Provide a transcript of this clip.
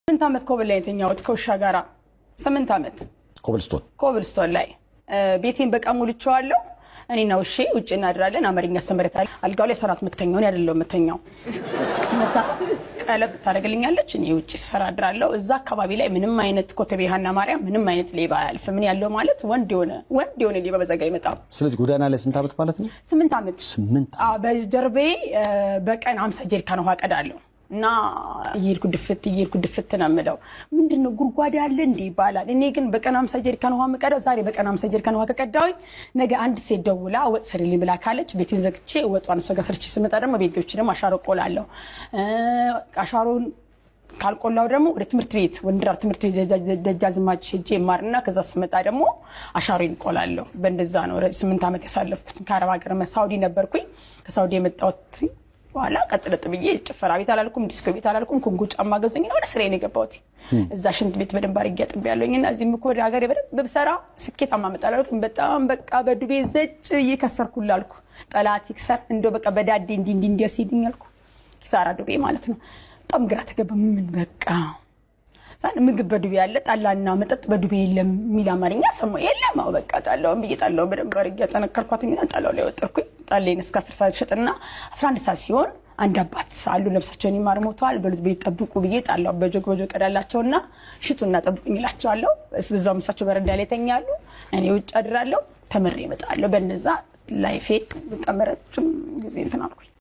8 ዓመት ኮብል ላይ የተኛሁት ከውሻ ጋራ 8 ዓመት ኮብልስቶን ላይ ቤቴን በቃ ሙልቼዋለሁ። እኔና ውሼ ውጭ እናድራለን። አማርኛ አስተምረታል። አልጋው ላይ ሰራት መተኛውን ያደለው መተኛው መታ ቀለብ ታደርግልኛለች። እኔ ውጭ ሰራ አድራለሁ። እዛ አካባቢ ላይ ምንም አይነት ኮተቤ ሀና ማርያም ምንም አይነት ሌባ አያልፍ። ምን ያለው ማለት ወንድ የሆነ ሌባ በዘጋ ይመጣ። ስለዚህ ጎዳና ላይ ስንት ዓመት ማለት ነው? 8 ዓመት። በጀርቤ በቀን 50 ጀሪካን ውሃ ቀዳለሁ እና ይልኩ ድፍት ነው የምለው። ምንድነው ጉርጓዳ አለ እንዴ ይባላል። እኔ ግን በቀን 50 ጀሪካን ውሃ መቀዳው። ዛሬ በቀን 50 ጀሪካን ውሃ ከቀዳውኝ ነገ አንድ ሴት ደውላ ወጥ ስሪልኝ ብላ ካለች ቤቴን ዘግቼ ወጧን እሷ ጋር ሰርቼ ስመጣ ደግሞ ቤት ገብቼ ደግሞ አሻሮ ቆላለሁ። አሻሮን ካልቆላው ደግሞ ወደ ትምህርት ቤት ወንድራር ትምህርት ቤት ደጃዝማች ሄጄ ማርና ከዛ ስመጣ ደግሞ አሻሮን ቆላለሁ። በእንደዛ ነው 8 ዓመት ያሳለፍኩት። ከአረብ ሀገር ሳውዲ ነበርኩኝ። ከሳውዲ የመጣሁት በኋላ ቀጥለጥ ብዬ ጭፈራ ቤት አላልኩም፣ ዲስኮ ቤት አላልኩም። ኮንጎ ጫማ ገዘኝና ወደ ስራዬ ነው የገባሁት። እዛ ሽንት ቤት በደንብ አድርጌ አጥቤያለሁኝና እዚህም እኮ ወደ ሀገሬ በደንብ ብሰራ ስኬታማ እመጣለሁ። በጣም በቃ በዱቤ ዘጭ እየከሰርኩላልኩ ጠላት ይክሰር እንደው በቃ በዳዴ እንዲህ ሲድኛልኩ ኪሳራ ዱቤ ማለት ነው። በጣም ግራ ተገባ። ምን በቃ ሳን ምግብ በዱቤ ያለ ጣላና መጠጥ በዱቤ የለም የሚል አማርኛ ሰማሁ። የለም አው በቃ ጣላውን ብዬጣላው በደንብ አድርጌ አጠነከርኳትና ጣላው ላይ ወጥርኩኝ። ጣሌን እስከ 10 ሰዓት ሸጥና 11 ሰዓት ሲሆን አንድ አባት አሉ ነፍሳቸውን ይማር ሞተዋል። በሉት ቤት ጠብቁ ብዬ ጣላው በጆግ ቀዳላቸውና ሽጡና ጠብቁኝ እላቸዋለሁ። በዛው ምሳቸው በረንዳ ላይ ተኛሉ። እኔ ውጭ አድራለሁ። ተመሬ እመጣለሁ። በእነዛ ላይፌ በጣም ረጅም ጊዜ እንትን አልኩኝ።